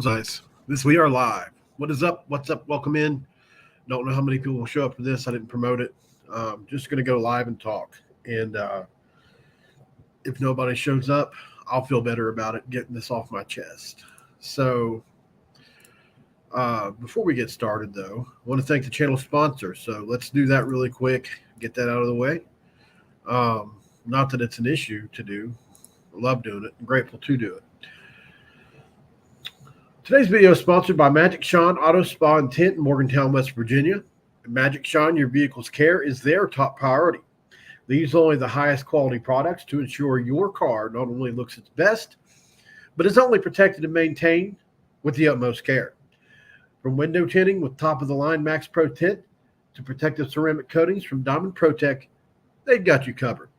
Nice. We are live. What is up? What's up? Welcome in. Don't know how many people will show up for this. I didn't promote it. Just going to go live and talk. And if nobody shows up, I'll feel better about it getting this off my chest. So before we get started, though, I want to thank the channel sponsor. So let's do that really quick. Get that out of the way. Not that it's an issue to do. I love doing it. I'm grateful to do it. Today's video is sponsored by Magic Sean Auto Spa and Tint in Morgantown, West Virginia. At Magic Sean, your vehicle's care is their top priority. They use only the highest quality products to ensure your car not only looks its best, but is only protected and maintained with the utmost care. From window tinting with top-of-the-line Max Pro Tint to protective ceramic coatings from Diamond Protec, they've got you covered.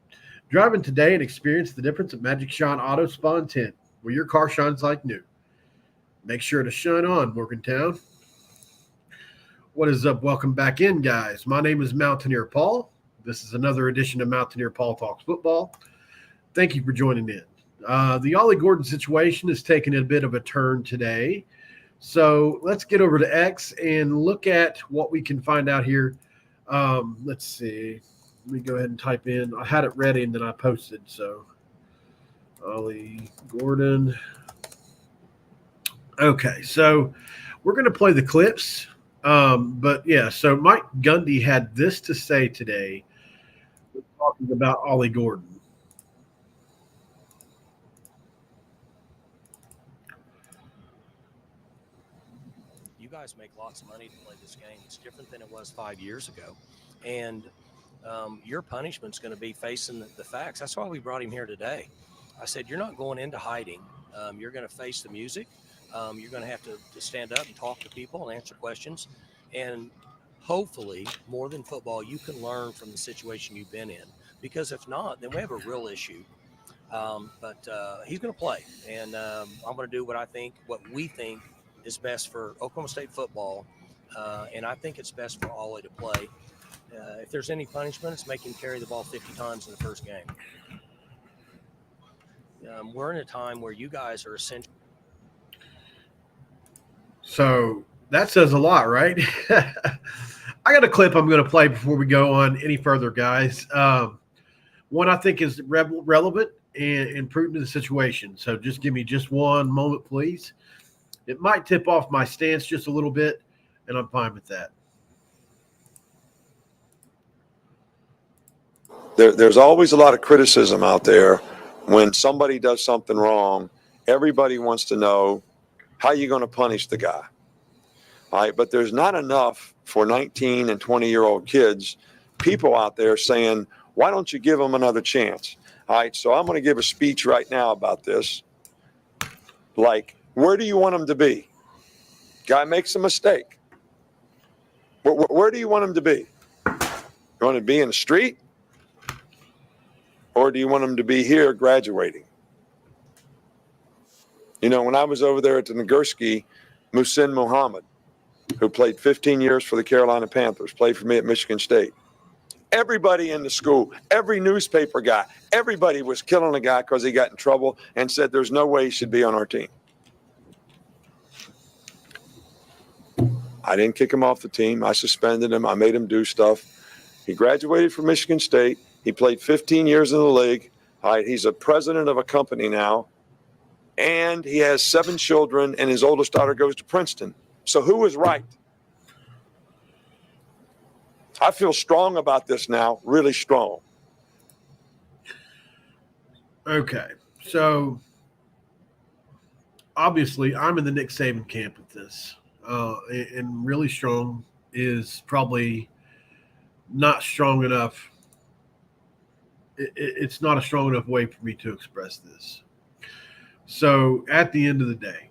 Drive in today and experience the difference at Magic Sean Auto Spa and Tint, where your car shines like new. Make sure to shine on, Morgantown. What is up? Welcome back in, guys. My name is Mountaineer Paul. This is another edition of Mountaineer Paul Talks Football. Thank you for joining in. The Ollie Gordon situation is taking a bit of a turn today. So let's get over to X and look at what we can find out here. Let's see. Let me go ahead and type in. I had it ready and then I posted. So Ollie Gordon. Okay, so we're going to play the clips. But yeah, so Mike Gundy had this to say today, talking about Ollie Gordon. You guys make lots of money to play this game. It's different than it was 5 years ago. And your punishment's going to be facing the facts. That's why we brought him here today. I said, you're not going into hiding. You're going to face the music. You're going to have to stand up and talk to people and answer questions. And hopefully, more than football, you can learn from the situation you've been in. Because if not, then we have a real issue. But he's going to play. And I'm going to do what we think is best for Oklahoma State football. And I think it's best for Ollie to play. If there's any punishment, it's make him carry the ball 50 times in the first game. We're in a time where you guys are essentially. So that says a lot, right? I got a clip I'm going to play before we go on any further, guys. One I think is relevant and prudent to the situation. So just give me just one moment, please. It might tip off my stance just a little bit, and I'm fine with that. There's always a lot of criticism out there when somebody does something wrong. Everybody wants to know, how are you going to punish the guy? All right, but there's not enough for 19 and 20-year-old kids, people out there saying, why don't you give them another chance? All right, so I'm going to give a speech right now about this. Like, where do you want him to be? Guy makes a mistake. Where do you want him to be? You want him to be in the street? Or do you want him to be here graduating? You know, when I was over there at the Nagurski, Muhsin Muhammad, who played 15 years for the Carolina Panthers, played for me at Michigan State. Everybody in the school, every newspaper guy, everybody was killing the guy because he got in trouble and said there's no way he should be on our team. I didn't kick him off the team. I suspended him. I made him do stuff. He graduated from Michigan State. He played 15 years in the league. All right, he's a president of a company now. And he has 7 children, and his oldest daughter goes to Princeton. So who was right? I feel strong about this now, really strong. Okay, so obviously I'm in the Nick Saban camp with this. And really strong is probably not strong enough. It's not a strong enough way for me to express this. So at the end of the day,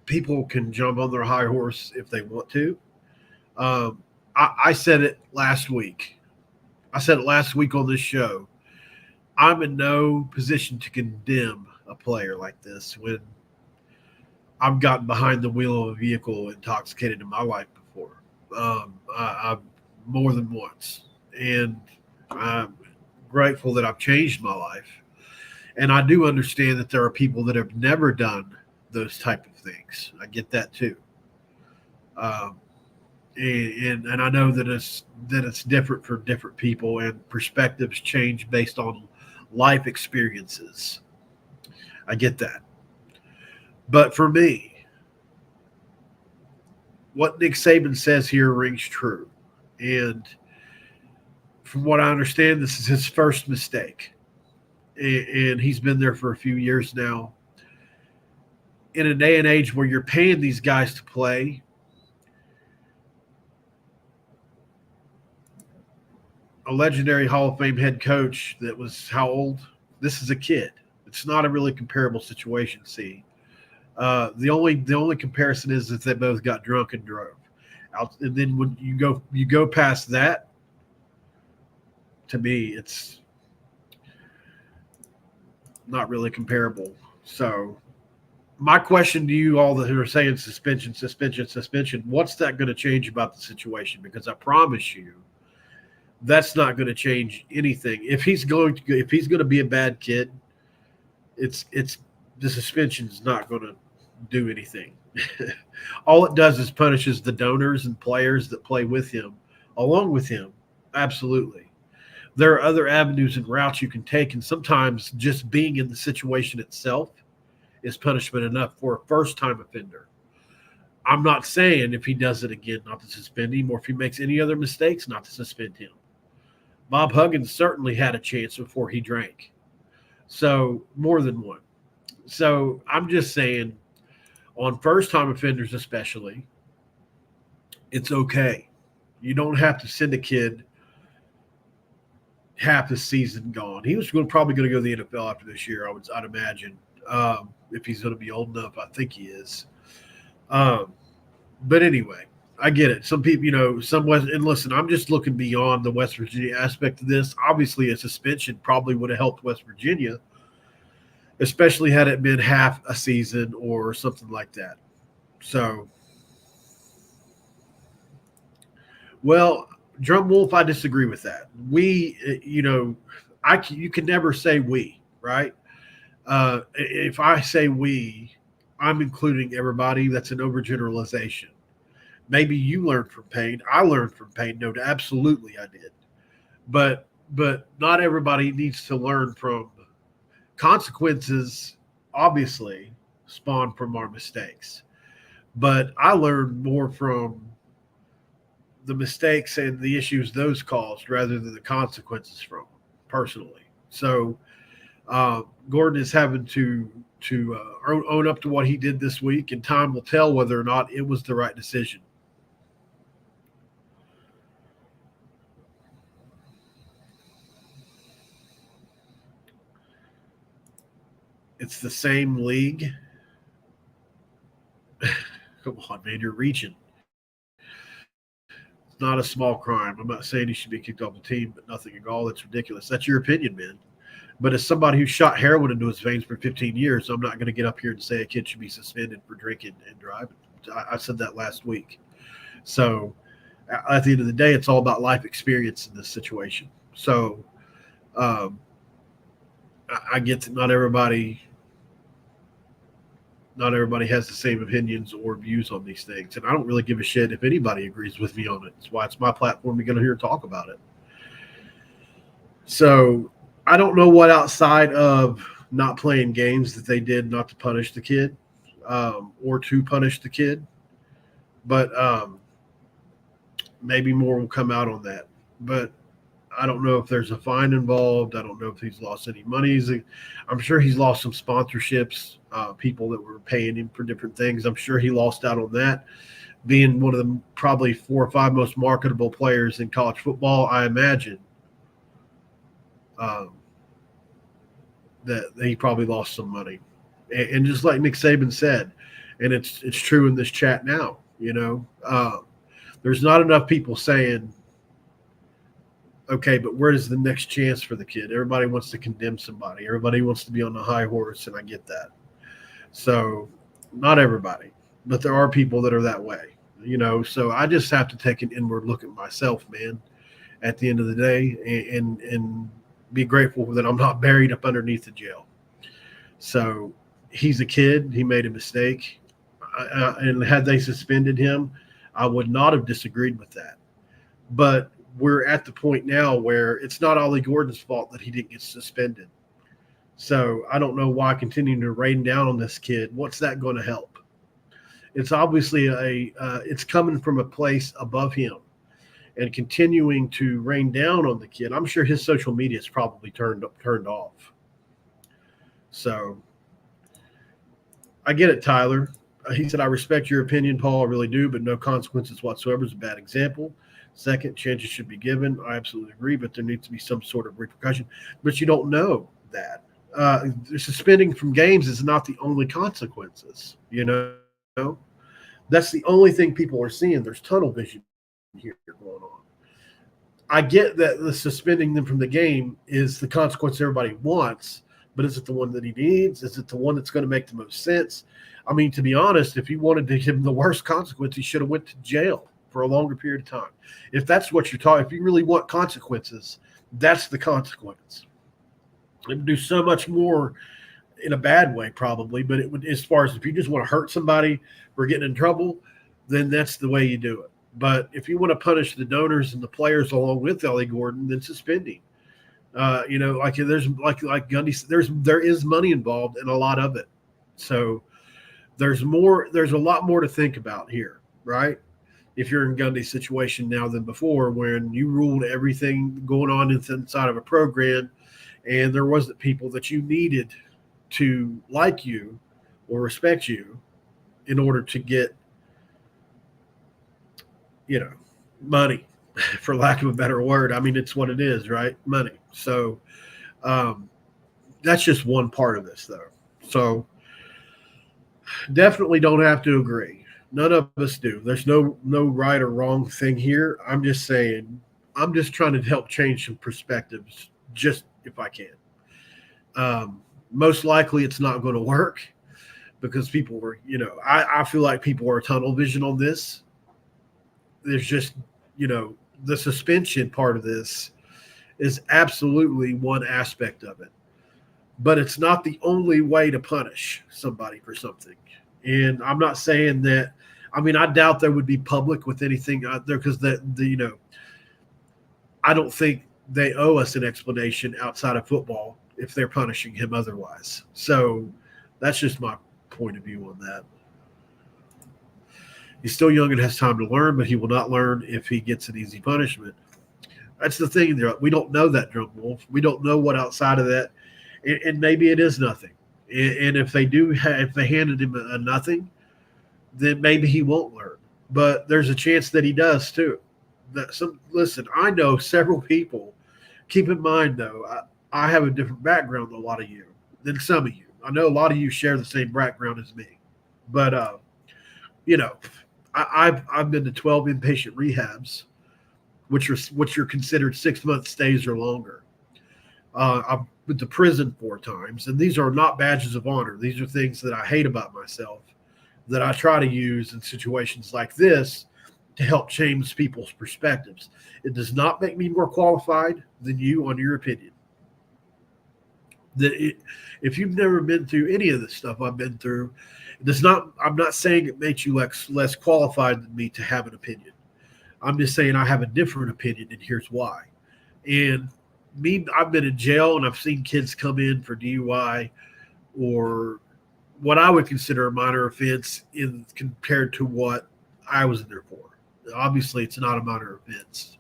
people can jump on their high horse if they want to. I said it last week. I said it last week on this show. I'm in no position to condemn a player like this when I've gotten behind the wheel of a vehicle intoxicated in my life before. I've more than once. And I'm grateful that I've changed my life. And I do understand that there are people that have never done those type of things. I get that too. Um, and I know that it's different for different people, and perspectives change based on life experiences. I get that. But for me, what Nick Saban says here rings true. And from what I understand, this is his first mistake. And he's been there for a few years now. In a day and age where you're paying these guys to play, a legendary Hall of Fame head coach that was how old? This is a kid. It's not a really comparable situation. See, the only comparison is that they both got drunk and drove. And then when you go past that, to me, it's not really comparable. So, my question to you all that are saying suspension, what's that going to change about the situation? Because I promise you, that's not going to change anything. If he's going to be a bad kid, it's the suspension is not going to do anything. All it does is punishes the donors and players that play with him, along with him. Absolutely. There are other avenues and routes you can take, and sometimes just being in the situation itself is punishment enough for a first-time offender. I'm not saying if he does it again, not to suspend him, or if he makes any other mistakes, not to suspend him. Bob Huggins certainly had a chance before he drank. So, more than one. So, I'm just saying, on first-time offenders especially, it's okay. You don't have to send a kid half the season gone. He was probably going to go to the NFL after this year, I'd imagine, if he's going to be old enough. I think he is. But anyway, I get it. Some people, and listen, I'm just looking beyond the West Virginia aspect of this. Obviously, a suspension probably would have helped West Virginia, especially had it been half a season or something like that. So, well, Drum Wolf, I disagree with that. You can never say we, right? If I say we, I'm including everybody. That's an overgeneralization. Maybe you learned from pain. I learned from pain. No, absolutely I did. But not everybody needs to learn from consequences. Obviously, spawn from our mistakes. But I learned more from the mistakes and the issues those caused rather than the consequences from them, personally. So Gordon is having to own up to what he did this week, and time will tell whether or not it was the right decision. It's the same league. Come on, man, you're reaching. It's not a small crime. I'm not saying he should be kicked off the team, but nothing at all. That's ridiculous. That's your opinion, man. But as somebody who shot heroin into his veins for 15 years, I'm not going to get up here and say a kid should be suspended for drinking and driving. I said that last week. So at the end of the day, it's all about life experience in this situation. So I get that not everybody has the same opinions or views on these things. And I don't really give a shit if anybody agrees with me on it. That's why it's my platform to get on here and talk about it. So I don't know what outside of not playing games that they did not to punish the kid or to punish the kid. But maybe more will come out on that. But I don't know if there's a fine involved. I don't know if he's lost any money. I'm sure he's lost some sponsorships, people that were paying him for different things. I'm sure he lost out on that. Being one of the probably 4 or 5 most marketable players in college football, I imagine that he probably lost some money. And just like Nick Saban said, and it's true in this chat now, there's not enough people saying, okay, but where is the next chance for the kid? Everybody wants to condemn somebody. Everybody wants to be on the high horse, and I get that. So not everybody, but there are people that are that way, So I just have to take an inward look at myself, man, at the end of the day, and be grateful that I'm not buried up underneath the jail. So he's a kid. He made a mistake. And had they suspended him, I would not have disagreed with that. But we're at the point now where it's not Ollie Gordon's fault that he didn't get suspended. So I don't know why continuing to rain down on this kid. What's that going to help? It's obviously it's coming from a place above him, and continuing to rain down on the kid. I'm sure his social media is probably turned off. So I get it, Tyler. He said, I respect your opinion, Paul. I really do, but no consequences whatsoever is a bad example. Second, chances should be given. I absolutely agree, but there needs to be some sort of repercussion. But you don't know that. Suspending from games is not the only consequences, you know? That's the only thing people are seeing. There's tunnel vision here going on. I get that the suspending them from the game is the consequence everybody wants, but is it the one that he needs? Is it the one that's going to make the most sense? I mean, to be honest, if he wanted to give him the worst consequence, he should have went to jail for a longer period of time. If that's what you're talking, if you really want consequences, that's the consequence. It would do so much more in a bad way, probably, but it would, as far as if you just want to hurt somebody for getting in trouble, then that's the way you do it. But if you want to punish the donors and the players along with Ollie Gordon, then suspending. Like there's like Gundy, there is money involved in a lot of it. So there's a lot more to think about here, right? If you're in Gundy's situation now than before, when you ruled everything going on inside of a program, and there wasn't people that you needed to like you or respect you in order to get, money, for lack of a better word. I mean, it's what it is, right? Money. So that's just one part of this, though. So definitely don't have to agree. None of us do. There's no right or wrong thing here. I'm just saying, I'm just trying to help change some perspectives, just if I can. Most likely it's not going to work because people were, I feel like people are tunnel vision on this. There's just, the suspension part of this is absolutely one aspect of it. But it's not the only way to punish somebody for something. And I'm not saying that, I doubt there would be public with anything out there because I don't think they owe us an explanation outside of football if they're punishing him otherwise. So that's just my point of view on that. He's still young and has time to learn, but he will not learn if he gets an easy punishment. That's the thing. We don't know that, Drum Wolf. We don't know what outside of that, and maybe it is nothing. And if they handed him a nothing, then maybe he won't learn. But there's a chance that he does too. Listen, I know several people. Keep in mind, though, I have a different background than a lot of you, than some of you. I know a lot of you share the same background as me, but I've been to 12 inpatient rehabs, which are considered 6-month stays or longer. I've been to prison 4 times, and these are not badges of honor. These are things that I hate about myself that I try to use in situations like this to help change people's perspectives. It does not make me more qualified than you on your opinion. If you've never been through any of the stuff I've been through, I'm not saying it makes you less qualified than me to have an opinion. I'm just saying I have a different opinion, and here's why. And I've been in jail, and I've seen kids come in for DUI or what I would consider a minor offense compared to what I was in there for. Obviously, it's not a minor offense.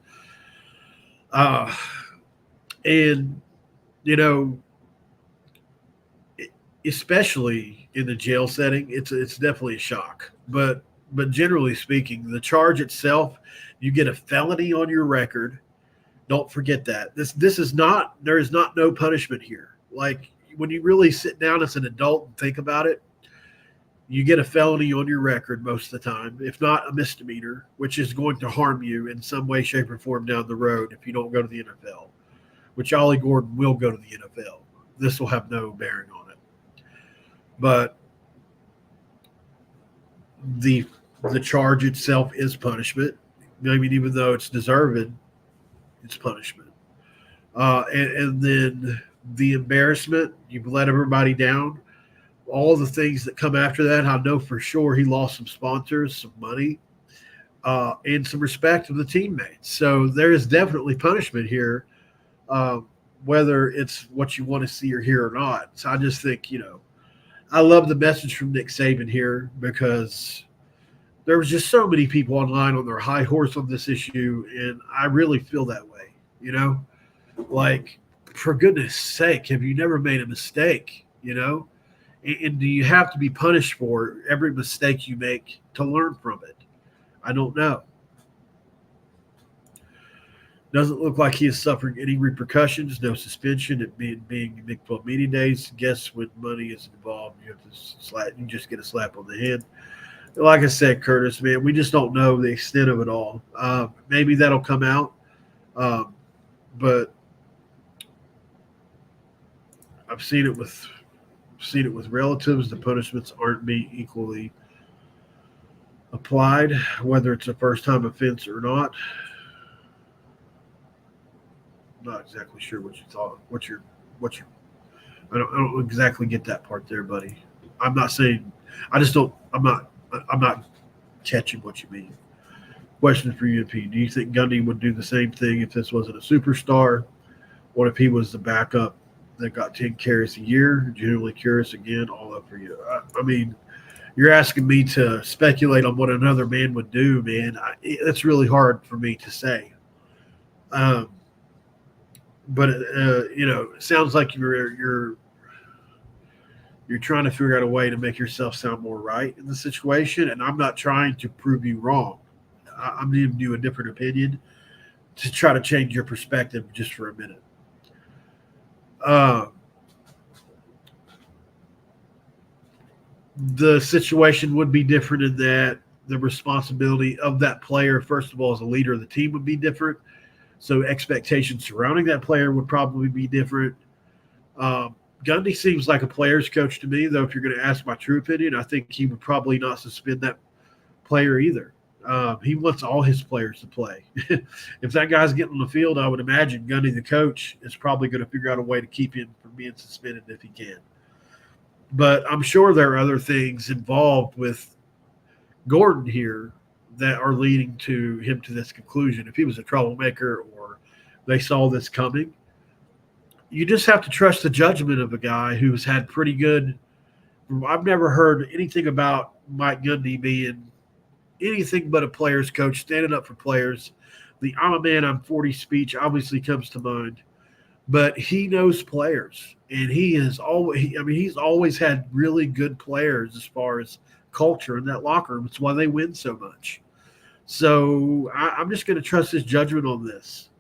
Especially in the jail setting, it's definitely a shock. But generally speaking, the charge itself, you get a felony on your record. Don't forget that. There is not no punishment here. Like when you really sit down as an adult and think about it, you get a felony on your record most of the time, if not a misdemeanor, which is going to harm you in some way, shape, or form down the road if you don't go to the NFL, which Ollie Gordon will go to the NFL. This will have no bearing on it. But the charge itself is punishment. Even though it's deserved, it's punishment. And then the embarrassment, you've let everybody down. all the things that come after that, I know for sure he lost some sponsors, some money, and some respect of the teammates. So there is definitely punishment here, whether it's what you want to see or hear or not. So I just think, I love the message from Nick Saban here because there was just so many people online on their high horse on this issue, and I really feel that way. Like, for goodness sake, have you never made a mistake? And do you have to be punished for every mistake you make to learn from it? I don't know. Doesn't look like he is suffering any repercussions, no suspension. It being Big 12 media days. Guess when money is involved, you just get a slap on the head. Like I said, Curtis, man, we just don't know the extent of it all. Maybe that'll come out, but I've seen it with relatives. The punishments aren't being equally applied, whether it's a first-time offense or not. I'm not exactly sure what you thought. I don't exactly get that part there, buddy. I'm not saying. I'm not catching what you mean. Question for you, P. Do you think Gundy would do the same thing if this wasn't a superstar? What if he was the backup that got 10 carries a year? Genuinely curious again, all up for you. I mean, you're asking me to speculate on what another man would do, man. It's really hard for me to say. But it sounds like you're trying to figure out a way to make yourself sound more right in the situation, and I'm not trying to prove you wrong. I'm giving you a different opinion to try to change your perspective just for a minute. The situation would be different in that the responsibility of that player, first of all, as a leader of the team, would be different. So expectations surrounding that player would probably be different. Gundy seems like a player's coach to me, though. If you're going to ask my true opinion, I think he would probably not suspend that player either. He wants all his players to play. If that guy's getting on the field, I would imagine Gundy, the coach, is probably going to figure out a way to keep him from being suspended if he can. But I'm sure there are other things involved with Gordon here that are leading to him to this conclusion. If he was a troublemaker or they saw this coming, you just have to trust the judgment of a guy who's had pretty good – I've never heard anything about Mike Gundy being anything but a player's coach, standing up for players. The I'm a man, I'm 40 speech obviously comes to mind. But he knows players, and he's always had really good players as far as culture in that locker room. It's why they win so much. So I'm just going to trust his judgment on this.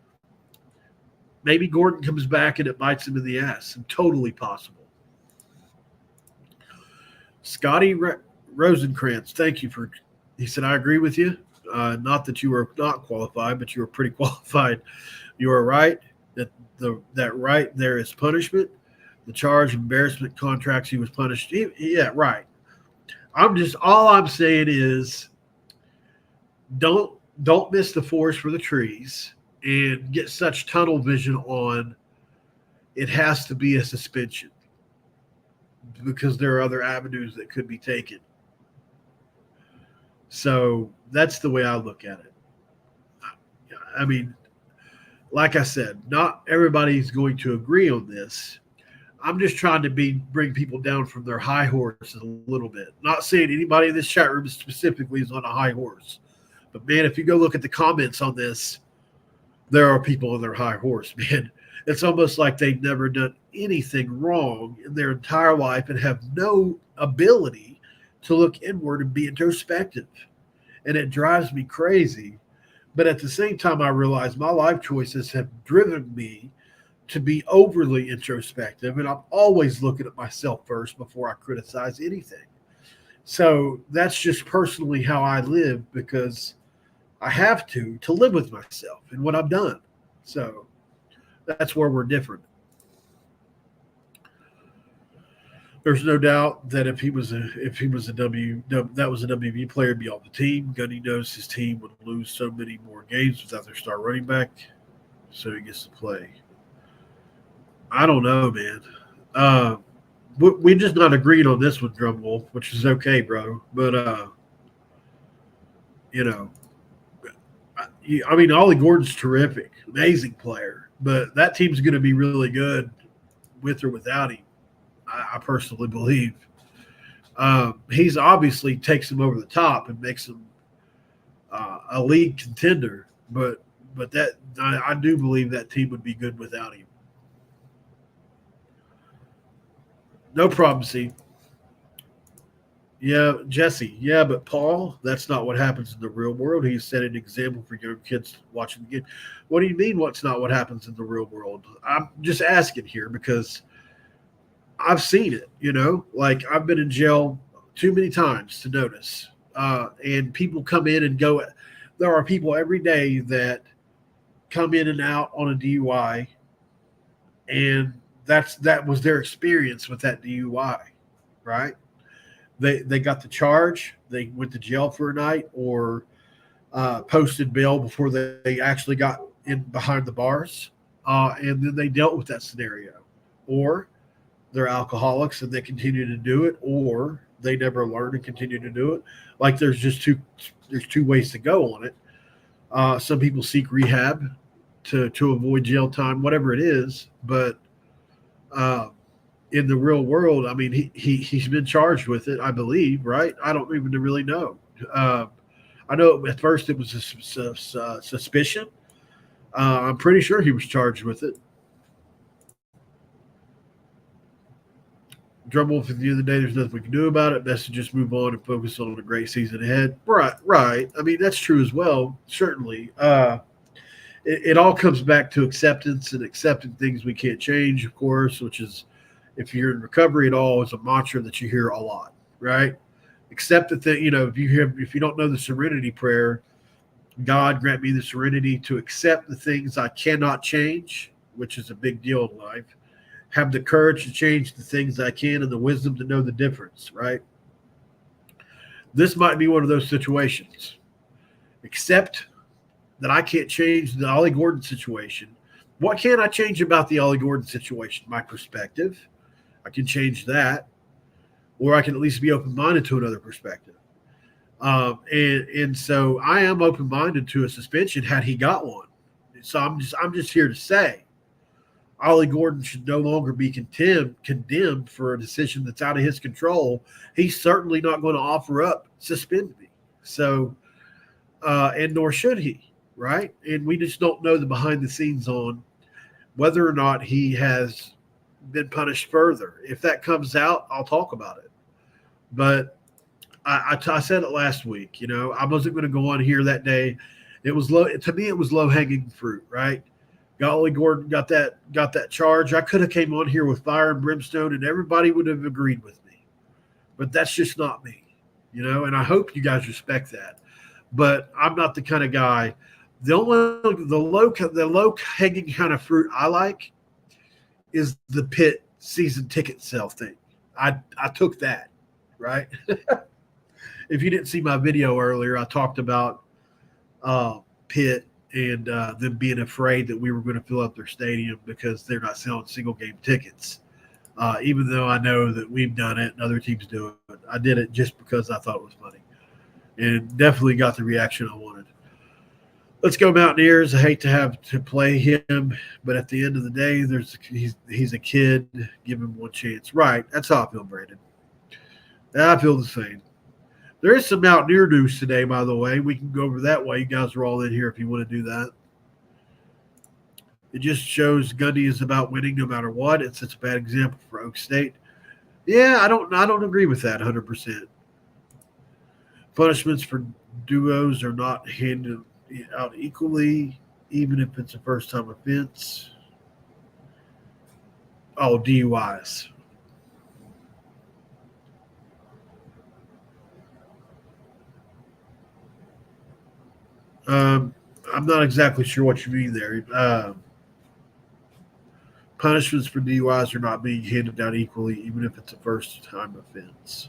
Maybe Gordon comes back and it bites him in the ass. Totally possible. Scotty Rosencrantz, thank you for – he said, I agree with you. Not that you were not qualified, but you were pretty qualified. You are right. That right there is punishment. The charge, embarrassment, contracts, he was punished. Yeah, right. All I'm saying is don't miss the forest for the trees and get such tunnel vision on it has to be a suspension because there are other avenues that could be taken. So that's the way I look at it. I mean, like I said, not everybody's going to agree on this. I'm just trying to bring people down from their high horse a little bit. Not saying anybody in this chat room specifically is on a high horse. But, man, if you go look at the comments on this, there are people on their high horse, man. It's almost like they've never done anything wrong in their entire life and have no ability to look inward and be introspective. And it drives me crazy. But at the same time, I realize my life choices have driven me to be overly introspective, and I'm always looking at myself first before I criticize anything. So that's just personally how I live because I have to live with myself and what I've done. So that's where we're different. There's no doubt that if he was a WV player, it'd be off the team. Gundy knows his team would lose so many more games without their star running back, so he gets to play. I don't know, man. We just not agreed on this one, Drum Wolf, which is okay, bro. But you know, I mean, Ollie Gordon's terrific, amazing player, but that team's going to be really good with or without him. I personally believe. He's obviously takes them over the top and makes them a league contender, but that I do believe that team would be good without him. No problem, see. Yeah, Jesse. Yeah, but Paul, that's not what happens in the real world. He set an example for young kids watching the game. What do you mean what's not what happens in the real world? I'm just asking here because I've seen it, like I've been in jail too many times to notice. And people come in and go. There are people every day that come in and out on a DUI, and that was their experience with that DUI, right? They got the charge, they went to jail for a night, or posted bail before they actually got in behind the bars, and then they dealt with that scenario, or they're alcoholics and they continue to do it, or they never learn and continue to do it. Like there's two ways to go on it. Some people seek rehab to avoid jail time, whatever it is. But in the real world, I mean, he's been charged with it, I believe, right? I don't even really know. I know at first it was a suspicion. I'm pretty sure he was charged with it. Drumwolf at the end of the day, there's nothing we can do about it. Best to just move on and focus on a great season ahead. Right. I mean, that's true as well, certainly. It all comes back to acceptance and accepting things we can't change, of course, which is, if you're in recovery at all, is a mantra that you hear a lot, right? Accept the thing, if you don't know the serenity prayer, God grant me the serenity to accept the things I cannot change, which is a big deal in life. Have the courage to change the things I can and the wisdom to know the difference, right? This might be one of those situations. Accept that I can't change the Ollie Gordon situation. What can I change about the Ollie Gordon situation? My perspective. I can change that. Or I can at least be open-minded to another perspective. And so I am open-minded to a suspension had he got one. So I'm just here to say, Ollie Gordon should no longer be condemned for a decision that's out of his control. He's certainly not going to offer up suspend me. So, and nor should he, right? And we just don't know the behind the scenes on whether or not he has been punished further. If that comes out, I'll talk about it. But I said it last week. I wasn't going to go on here that day. It was to me, it was low hanging fruit, right? Ollie Gordon got that charge. I could have came on here with fire and brimstone, and everybody would have agreed with me. But that's just not me, And I hope you guys respect that. But I'm not the kind of guy. The low hanging kind of fruit I like is the Pitt season ticket sale thing. I took that, right? If you didn't see my video earlier, I talked about Pitt and them being afraid that we were going to fill up their stadium because they're not selling single game tickets. Even though I know that we've done it and other teams do it. I did it just because I thought it was funny. And definitely got the reaction I wanted. Let's go Mountaineers. I hate to have to play him, but at the end of the day, he's a kid. Give him one chance. Right. That's how I feel, Brandon. I feel the same. There is some Mountaineer news today, by the way. We can go over that while you guys are all in here if you want to do that. It just shows Gundy is about winning no matter what. It's a bad example for Oak State. Yeah, I don't agree with that 100%. Punishments for duos are not handed out equally, even if it's a first-time offense. Oh, DUIs. I'm not exactly sure what you mean there. Punishments for DUIs are not being handed down equally, even if it's a first-time offense.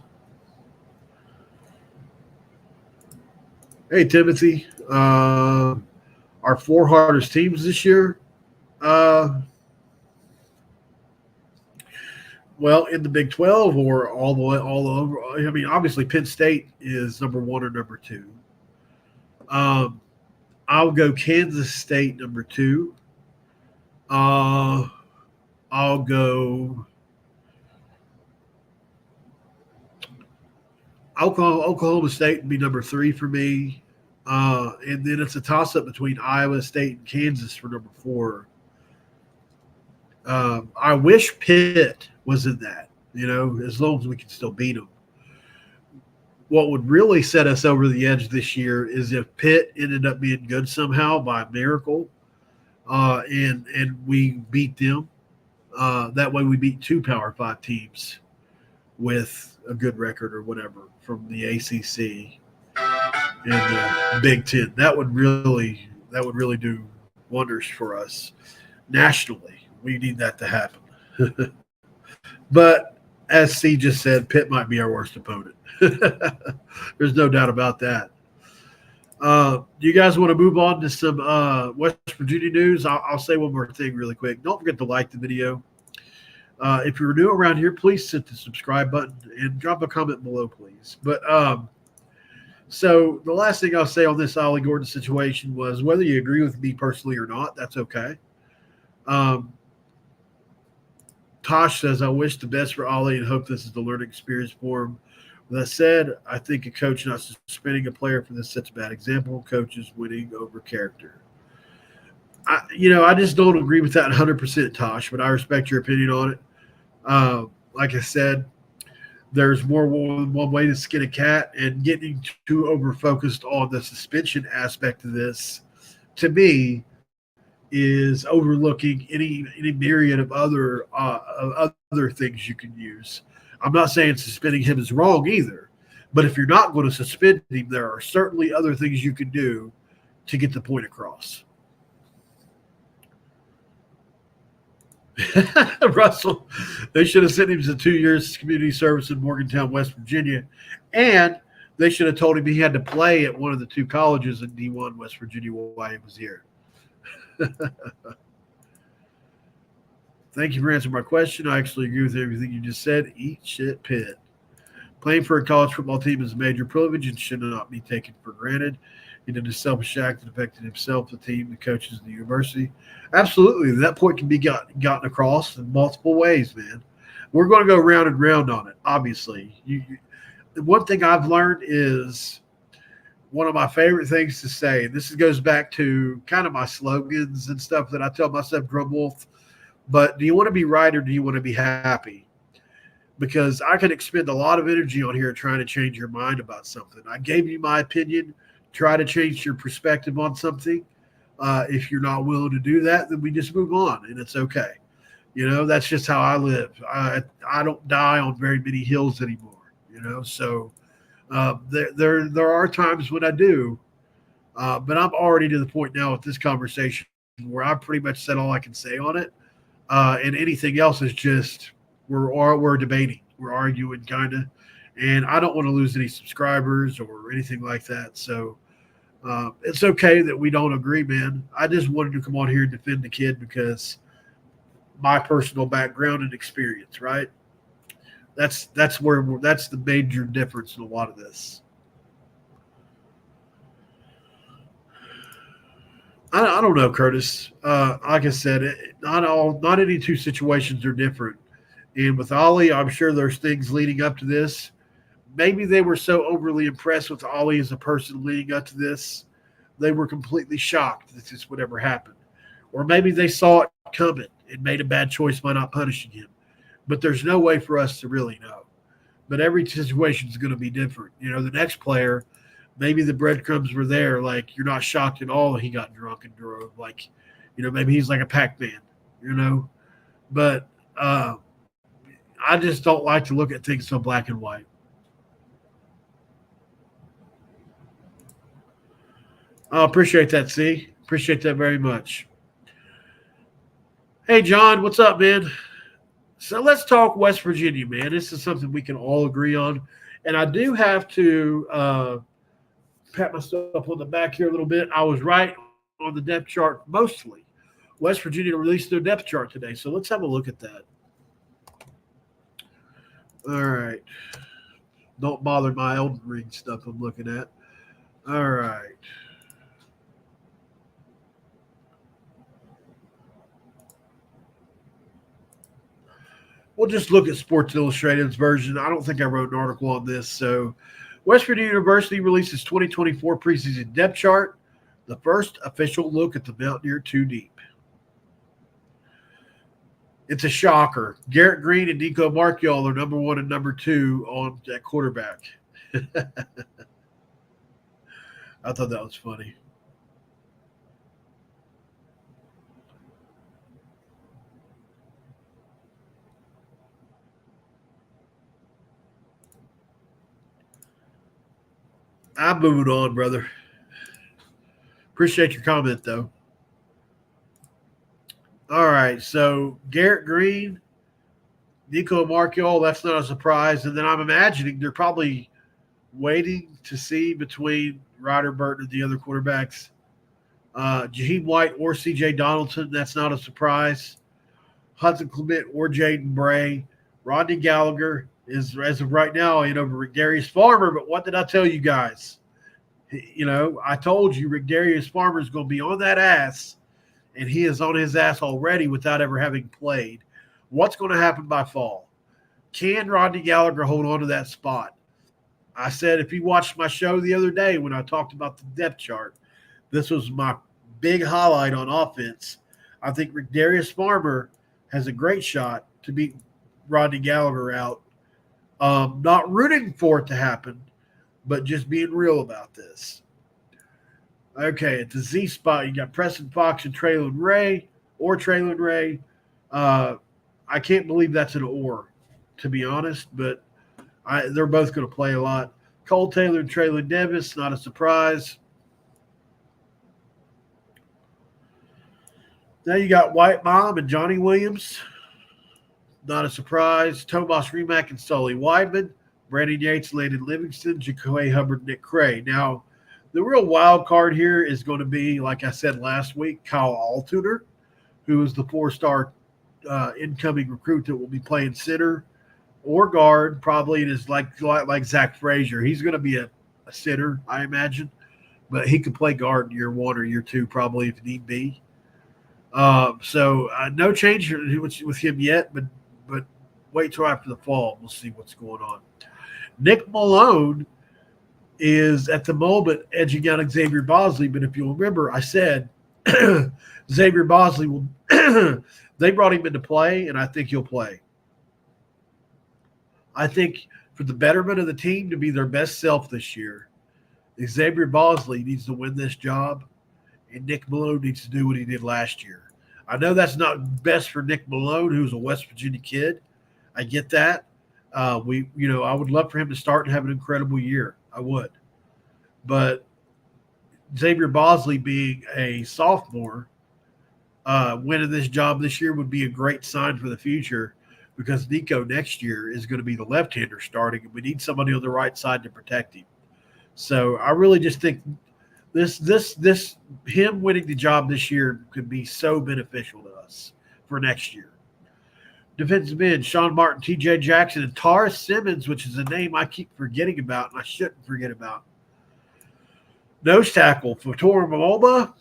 Hey, Timothy. Our 4 hardest teams this year. Well, in the Big 12 or all the way all over. I mean, obviously Penn State is number 1 or number 2. I'll go Kansas State number 2. I'll go Oklahoma State would be number 3 for me. And then it's a toss-up between Iowa State and Kansas for number 4. I wish Pitt was in that, as long as we can still beat them. What would really set us over the edge this year is if Pitt ended up being good somehow by miracle, and we beat them. That way we beat 2 Power 5 teams with a good record or whatever from the ACC and the Big Ten. That would really do wonders for us nationally. We need that to happen. But as C just said, Pitt might be our worst opponent. There's no doubt about that. Do you guys want to move on to some West Virginia news? I'll say one more thing really quick. Don't forget to like the video. If you're new around here, please hit the subscribe button and drop a comment below, please. But so the last thing I'll say on this Ollie Gordon situation was whether you agree with me personally or not, that's okay. Tosh says, I wish the best for Ollie and hope this is the learning experience for him. With that said, I think a coach not suspending a player for this sets a bad example. Coaches winning over character. I just don't agree with that 100%, Tosh, but I respect your opinion on it. Like I said, there's more than one way to skin a cat, and getting too over-focused on the suspension aspect of this, to me, is overlooking any myriad of other things you can use. I'm not saying suspending him is wrong either, but if you're not going to suspend him, there are certainly other things you can do to get the point across. Russell, they should have sent him to 2 years community service in Morgantown, West Virginia, and they should have told him he had to play at one of the 2 colleges in D1 West Virginia while he was here. Thank you for answering my question. I actually agree with everything you just said. Eat shit, Pitt. Playing for a college football team is a major privilege and should not be taken for granted. He did a selfish act that affected himself, the team, the coaches, and the university. Absolutely. That point can be gotten across in multiple ways, man. We're going to go round and round on it, obviously. The one thing I've learned is one of my favorite things to say, and this goes back to kind of my slogans and stuff that I tell myself, Drum Wolf, but do you want to be right or do you want to be happy? Because I can expend a lot of energy on here trying to change your mind about something. I gave you my opinion. Try to change your perspective on something. If you're not willing to do that, then we just move on, and it's okay. That's just how I live. I don't die on very many hills anymore, so there are times when I do, but I'm already to the point now with this conversation where I pretty much said all I can say on it, and anything else is just we're debating, we're arguing kind of, and I don't want to lose any subscribers or anything like that. So it's okay that we don't agree, man. I just wanted to come on here and defend the kid because my personal background and experience, right? That's the major difference in a lot of this. I don't know, Curtis. Like I said, not any 2 situations are different. And with Ollie, I'm sure there's things leading up to this. Maybe they were so overly impressed with Ollie as a person leading up to this, they were completely shocked that this would ever happen. Or maybe they saw it coming and made a bad choice by not punishing him. But there's no way for us to really know. But every situation is going to be different. The next player, maybe the breadcrumbs were there. Like, you're not shocked at all that he got drunk and drove. Like, maybe he's like a Pac-Man, But I just don't like to look at things so black and white. I appreciate that, C. Appreciate that very much. Hey, John, what's up, man? So let's talk West Virginia, man. This is something we can all agree on. And I do have to pat myself on the back here a little bit. I was right on the depth chart mostly. West Virginia released their depth chart today, so let's have a look at that. All right. Don't bother my Elden Ring stuff I'm looking at. All right. We'll just look at Sports Illustrated's version. I don't think I wrote an article on this. So, West Virginia University releases 2024 preseason depth chart, the first official look at the Mountaineer 2 deep. It's a shocker. Garrett Green and Nico Marchiol are number 1 and number 2 on that quarterback. I thought that was funny. I'm moving on, brother. Appreciate your comment, though. All right, so Garrett Green, Nico Marchiol, that's not a surprise. And then I'm imagining they're probably waiting to see between Ryder Burton and the other quarterbacks. Jaheim White or C.J. Donaldson, that's not a surprise. Hudson Clement or Jaden Bray. Rodney Gallagher is, as of right now, in over Darius Farmer. But what did I tell you guys? You know, I told you Rick Darius Farmer is going to be on that ass, and he is on his ass already without ever having played. What's going to happen by fall? Can Rodney Gallagher hold on to that spot? I said if you watched my show the other day when I talked about the depth chart, this was my big highlight on offense. I think Rick Darius Farmer has a great shot to beat Rodney Gallagher out. Not rooting for it to happen, but just being real about this. Okay, at the Z spot, you got Preston Fox and Traylon Ray. I can't believe that's an or, to be honest, but they're both going to play a lot. Cole Taylor and Traylon Davis, not a surprise. Now you got White Mom and Johnny Williams. Not a surprise. Tomas Remack and Sully Weidman. Brandon Yates, Landon Livingston, Jaquay Hubbard, Nick Cray. Now, the real wild card here is going to be, like I said last week, Kyle Altuner, who is the 4-star incoming recruit that will be playing center or guard. Probably it is like Zach Frazier. He's going to be a center, I imagine, but he could play guard in year 1 or year 2 probably if need be. So no change with him yet, but wait till after the fall. We'll see what's going on. Nick Malone is at the moment edging out Xavier Bosley, but if you'll remember, I said Xavier Bosley will they brought him into play, and I think he'll play. I think for the betterment of the team to be their best self this year, Xavier Bosley needs to win this job, and Nick Malone needs to do what he did last year. I know that's not best for Nick Malone, who's a West Virginia kid. I get that. I would love for him to start and have an incredible year. I would. But Xavier Bosley being a sophomore, winning this job this year would be a great sign for the future because Nico next year is going to be the left-hander starting, and we need somebody on the right side to protect him. So I really just think this him winning the job this year could be so beneficial to us for next year. Defensive end, Sean Martin, T.J. Jackson, and Taurus Simmons, which is a name I keep forgetting about, and I shouldn't forget about. Nose tackle, Fator Momoba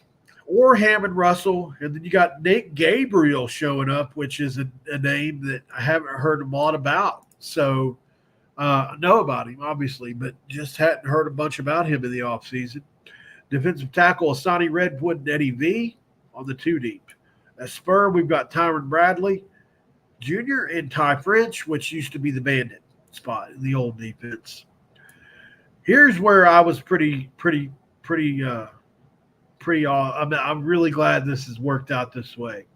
or Hammond Russell. And then you got Nate Gabriel showing up, which is a name that I haven't heard a lot about. So I know about him, obviously, but just hadn't heard a bunch about him in the offseason. Defensive tackle, Asani Redwood and Eddie V on the 2 deep. At Spur, we've got Tyron Bradley Jr. and Ty French, which used to be the bandit spot in the old defense. Here's where I was I'm really glad this has worked out this way.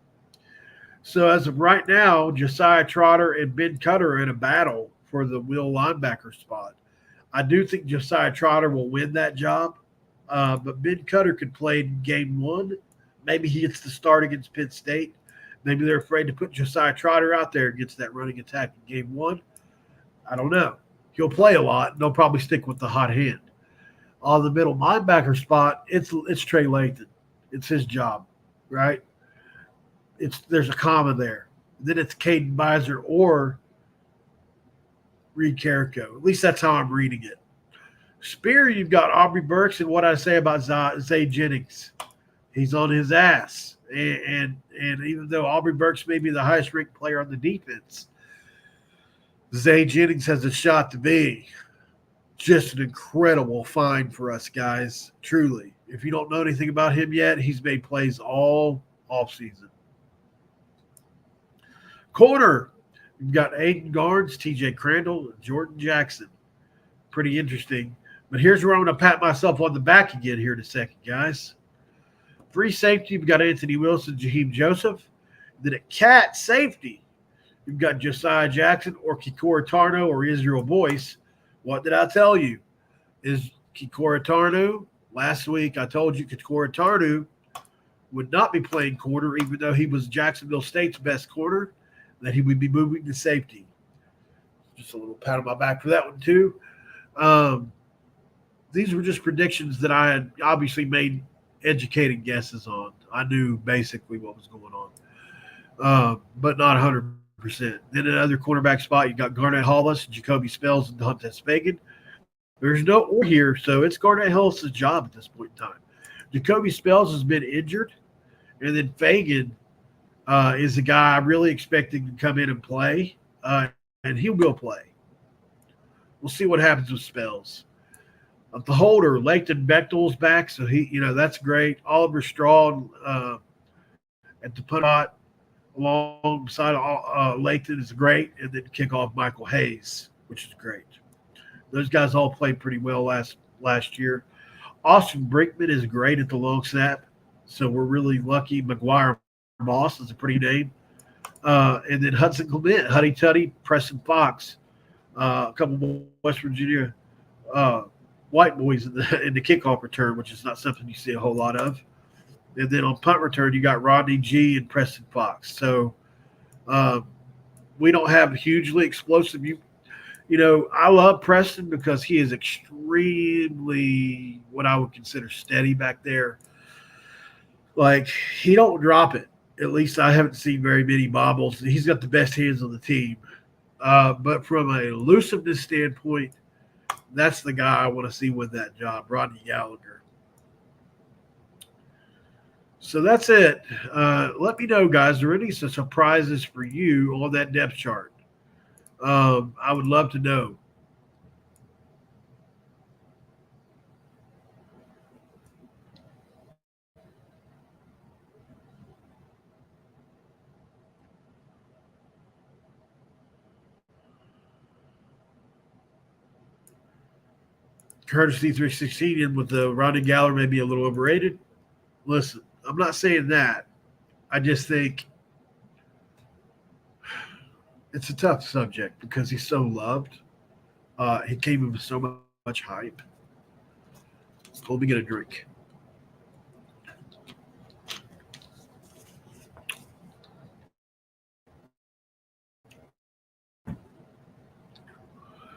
So as of right now, Josiah Trotter and Ben Cutter are in a battle for the will linebacker spot. I do think Josiah Trotter will win that job, but Ben Cutter could play in game 1. Maybe he gets the start against Penn State. Maybe they're afraid to put Josiah Trotter out there and gets that running attack in game 1. I don't know. He'll play a lot, and they'll probably stick with the hot hand. On the middle linebacker spot, it's Trey Lathan. It's his job, right? There's a comma there. Then it's Caden Beiser or Reed Carrico. At least that's how I'm reading it. Spear, you've got Aubrey Burks, and what I say about Zay Jennings. He's on his ass. And even though Aubrey Burks may be the highest ranked player on the defense, Zay Jennings has a shot to be just an incredible find for us, guys. Truly. If you don't know anything about him yet, he's made plays all offseason. Corner, you've got Aiden Garnes, TJ Crandall, and Jordan Jackson. Pretty interesting. But here's where I'm going to pat myself on the back again here in a second, guys. Free safety, you've got Anthony Wilson, Jaheim Joseph. Then at cat safety, you've got Josiah Jackson or Kikora Tarno or Israel Boyce. What did I tell you? Is Kikora Tarno? Last week I told you Kikora Tarno would not be playing corner, even though he was Jacksonville State's best corner, that he would be moving to safety. Just a little pat on my back for that one, too. These were just predictions that I had obviously made educated guesses on. I knew basically what was going on, but not 100%. Then another cornerback spot, you got Garnett Hollis, Jacoby Spells, and Dante Spagan. There's no or here, so it's Garnett Hollis' job at this point in time. Jacoby Spells has been injured, and then Fagan is the guy I'm really expecting to come in and play, and he will play. We'll see what happens with Spells. The holder, Leighton Bechtel's back, so that's great. Oliver Straw at the punt alongside Leighton is great, and then kick off Michael Hayes, which is great. Those guys all played pretty well last year. Austin Brinkman is great at the long snap, so we're really lucky. McGuire Moss is a pretty name. And then Hudson Clement, Huddy Tuddy, Preston Fox, a couple of West Virginia white boys in the kickoff return, which is not something you see a whole lot of. And then on punt return, you got Rodney G and Preston Fox. So we don't have hugely explosive. I love Preston because he is extremely what I would consider steady back there. Like, he don't drop it. At least I haven't seen very many bobbles. He's got the best hands on the team. But from a elusiveness standpoint, that's the guy I want to see win that job, Rodney Gallagher. So that's it. Let me know, guys, are there any surprises for you on that depth chart? I would love to know. Curtis C316 in with the Rodney Gallagher may be a little overrated. Listen, I'm not saying that. I just think it's a tough subject because he's so loved. He came in with so much hype. So let me get a drink.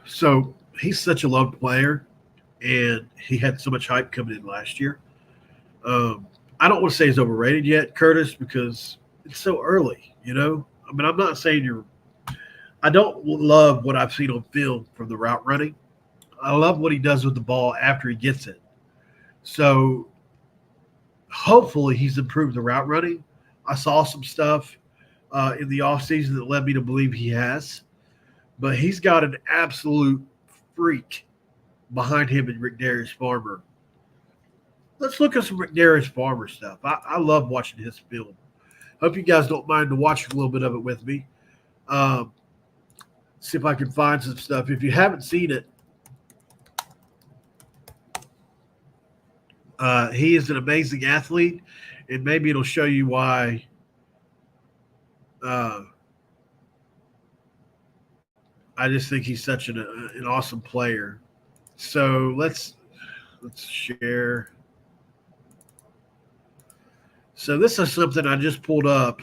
So he's such a loved player, and he had so much hype coming in last year. I don't want to say he's overrated yet, Curtis, because it's so early, I mean, I'm not saying I don't love what I've seen on film from the route running. I love what he does with the ball after he gets it. So hopefully he's improved the route running. I saw some stuff in the offseason that led me to believe he has. But he's got an absolute freak behind him in Rick Darius Farmer. Let's look at some Rick Darius Farmer stuff. I love watching his film. Hope you guys don't mind to watch a little bit of it with me. See if I can find some stuff. If you haven't seen it, he is an amazing athlete, and maybe it'll show you why I just think he's such an awesome player. So let's share. So this is something I just pulled up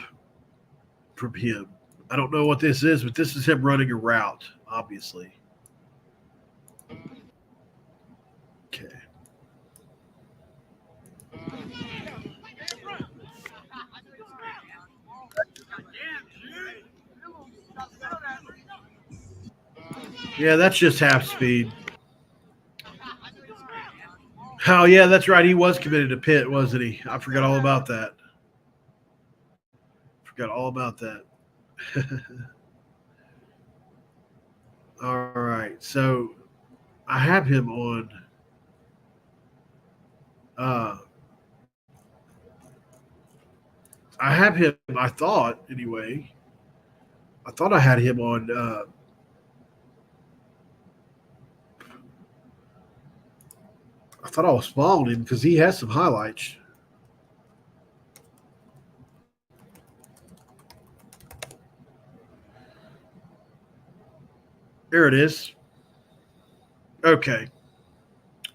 from him. I don't know what this is, but this is him running a route, obviously. Okay. Yeah, that's just half speed. Oh, yeah, that's right. He was committed to Pitt, wasn't he? I forgot all about that. Forgot all about that. All right. So I have him on. I have him, I thought, anyway. I thought I had him on. I thought I was following him because he has some highlights. There it is. Okay.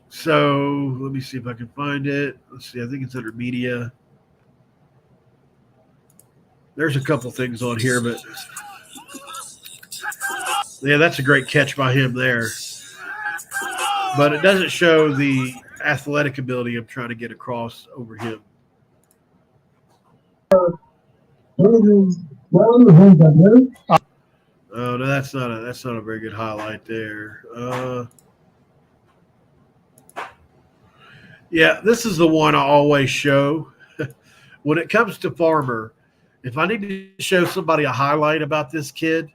So let me see if I can find it. Let's see. I think it's under media. There's a couple things on here, but yeah, that's a great catch by him there. But it doesn't show the athletic ability I'm trying to get across over him. Oh no, that's not a very good highlight there. Yeah, this is the one I always show. When it comes to Farmer, if I need to show somebody a highlight about this kid,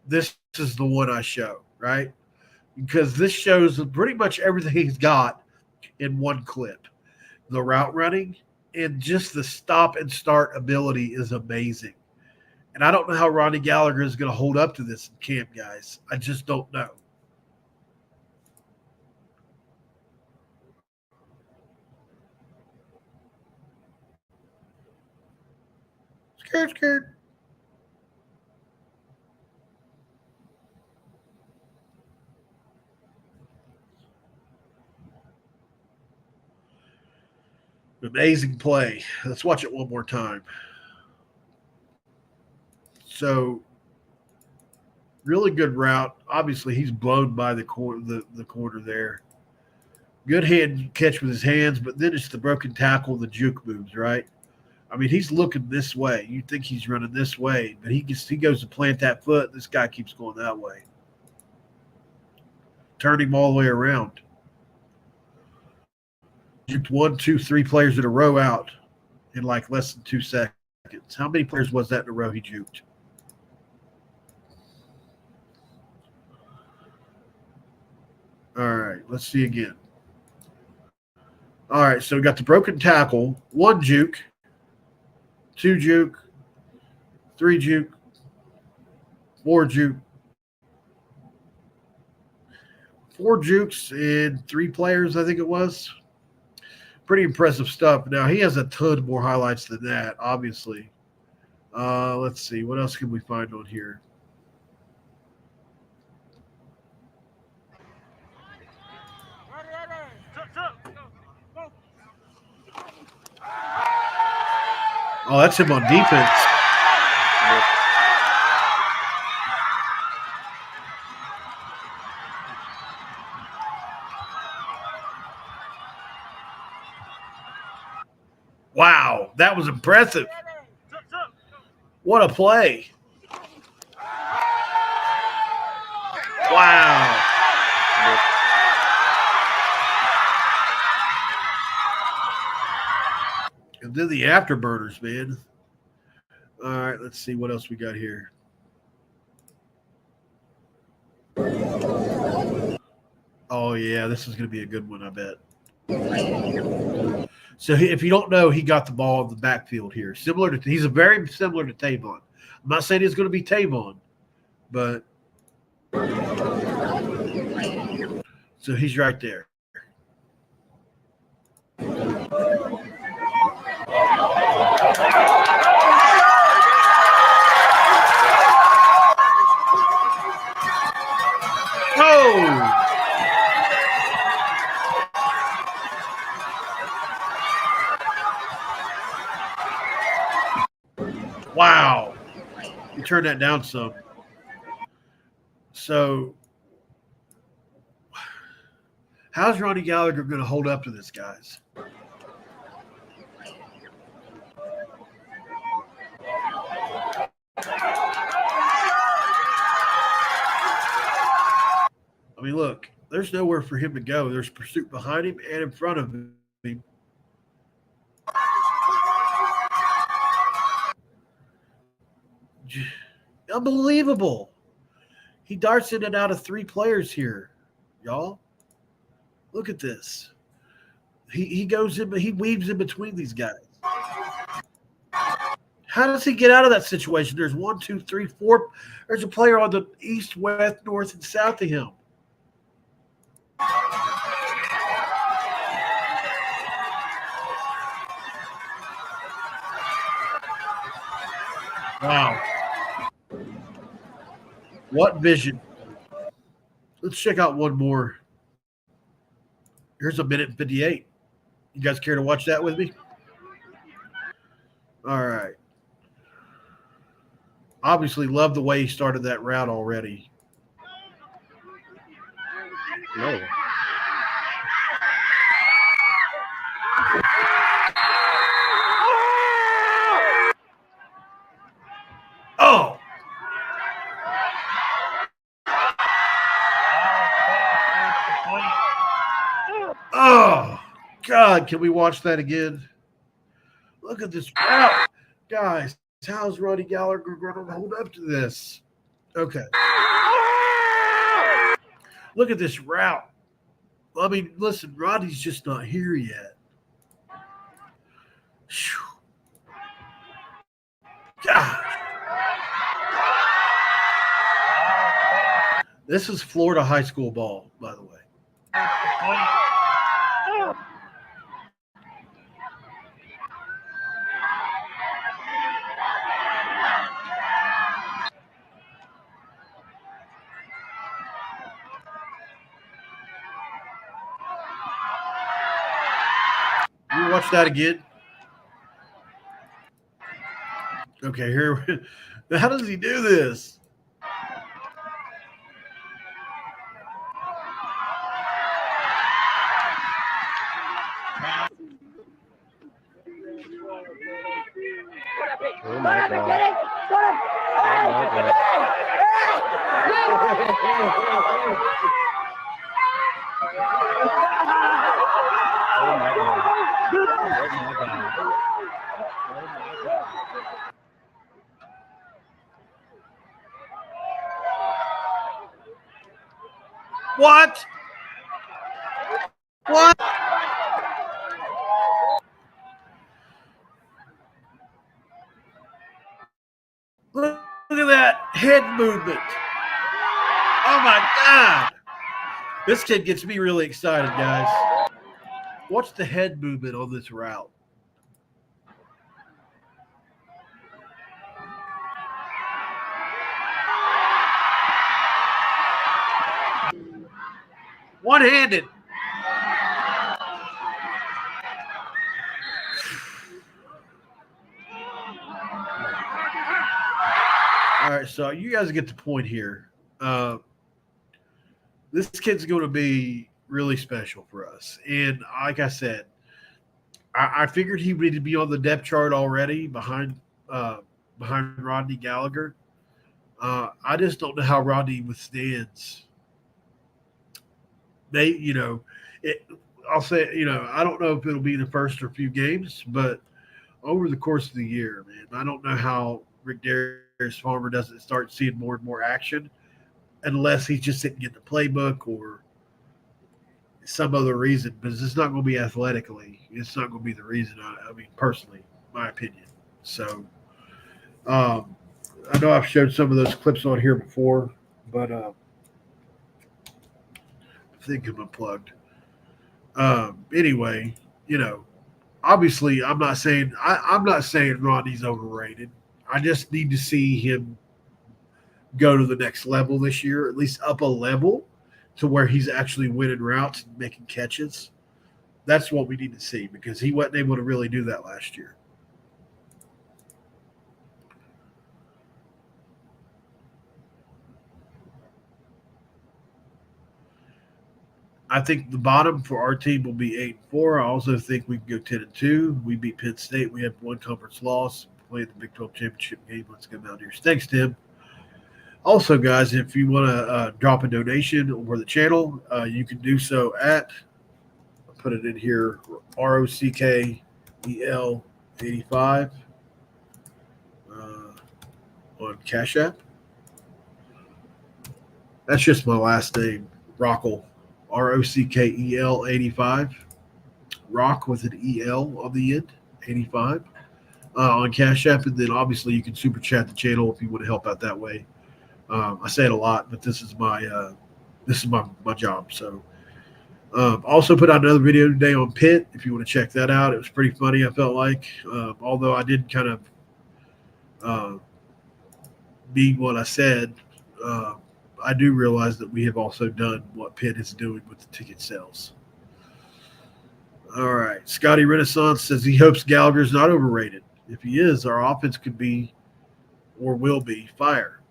this is the one I show, right? Because this shows pretty much everything he's got in one clip. The route running and just the stop and start ability is amazing. And I don't know how Ronnie Gallagher is going to hold up to this in camp, guys. I just don't know. Skirt. Amazing play. Let's watch it one more time. So, really good route. Obviously, he's blown by the corner there. Good hand catch with his hands, but then it's the broken tackle, the juke moves, right? I mean, he's looking this way. You think he's running this way, but he goes to plant that foot. This guy keeps going that way. Turned him all the way around. Juked 1, 2, 3 players in a row out in like less than 2 seconds. How many players was that in a row he juked? All right, let's see again. All right, so we got the broken tackle, 1 juke, 2 juke, 3 juke, 4 juke, 4 jukes and 3 players, I think it was. Pretty impressive stuff. Now, he has a ton more highlights than that, obviously. Let's see. What else can we find on here? Oh, that's him on defense. Wow, that was impressive. What a play. Wow. And then the afterburners, man. All right, let's see what else we got here. Oh, yeah, this is going to be a good one, I bet. So if you don't know, he got the ball in the backfield here. He's a very similar to Tavon. I'm not saying he's going to be Tavon, but so he's right there. Oh! Wow. You turned that down some. So how's Ronnie Gallagher going to hold up to this, guys? I mean, look, there's nowhere for him to go. There's pursuit behind him and in front of him. Unbelievable. He darts in and out of three players here, y'all. Look at this. He goes in, he weaves in between these guys. How does he get out of that situation? There's 1, 2, 3, 4. There's a player on the east, west, north, and south of him. Wow. What vision. Let's check out one more. Here's a minute and 58. You guys care to watch that with me? All right. Obviously, love the way he started that route already. No. Oh! Oh, God, can we watch that again? Look at this route. Guys, how's Roddy Gallagher going to hold up to this? Okay. Look at this route. I mean, listen, Roddy's just not here yet. Whew. God. This is Florida high school ball, by the way. You watch that again? Okay, here. How does he do this? Oh my God. Oh my God. Oh my God. What? What? Look at that head movement. Oh my God. This kid gets me really excited, guys. Watch the head movement on this route. One-handed. All right, so you guys get the point here. This kid's going to be really special for us. And like I said, I figured he would be on the depth chart already behind Rodney Gallagher. I just don't know how Rodney withstands. I'll say, I don't know if it'll be the first or few games, but over the course of the year, man, I don't know how Rick Darius Farmer doesn't start seeing more and more action unless he's just sitting in the playbook or some other reason. But it's not going to be athletically. It's not going to be the reason. I mean, personally, my opinion. So I know I've showed some of those clips on here before, but I think I'm unplugged. Anyway, obviously I'm not saying Rodney's overrated. I just need to see him go to the next level this year, at least up a level to where he's actually winning routes and making catches. That's what we need to see because he wasn't able to really do that last year. I think the bottom for our team will be 8-4. I also think we can go 10-2. We beat Penn State. We have one conference loss. Played the Big 12 championship game. Let's go Mountaineers. Thanks, Tim. Also, guys, if you want to drop a donation for the channel, you can do so at, I'll put it in here, ROCKEL85 on Cash App. That's just my last name, Rockel, ROCKEL 85. Rock with an EL on the end, 85 on Cash App. And then obviously you can super chat the channel if you want to help out that way. I say it a lot, but this is my job. So also put out another video today on Pitt if you want to check that out. It was pretty funny, I felt like. Although I did kind of mean what I said, I do realize that we have also done what Pitt is doing with the ticket sales. All right. Scotty Renaissance says he hopes Gallagher's not overrated. If he is, our offense could be or will be fire.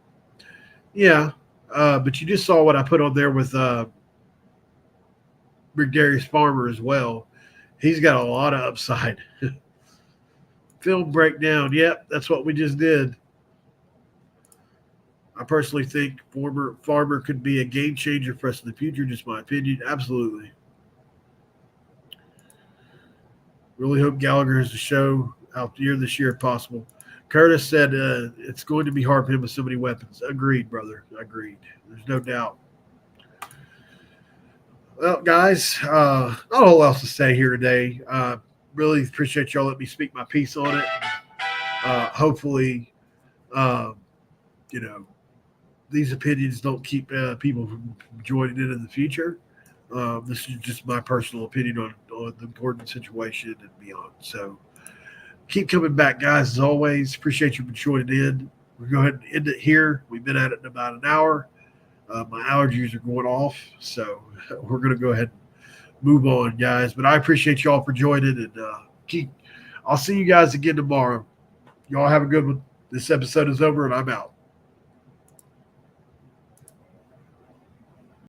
Yeah, but you just saw what I put on there with Darius Farmer as well. He's got a lot of upside. Film breakdown. Yep, that's what we just did. I personally think Farmer could be a game changer for us in the future. Just my opinion. Absolutely. Really hope Gallagher has a show out here this year if possible. Curtis said it's going to be hard for him with so many weapons. Agreed, brother. Agreed. There's no doubt. Well, guys, not a whole lot else to say here today. Really appreciate y'all letting me speak my piece on it. Hopefully, these opinions don't keep people from joining in the future. This is just my personal opinion on the Gordon situation and beyond. So keep coming back, guys, as always. Appreciate you for joining in. We'll go ahead and end it here. We've been at it in about an hour. My allergies are going off, so we're going to go ahead and move on, guys. But I appreciate y'all for joining, and I'll see you guys again tomorrow. Y'all have a good one. This episode is over, and I'm out.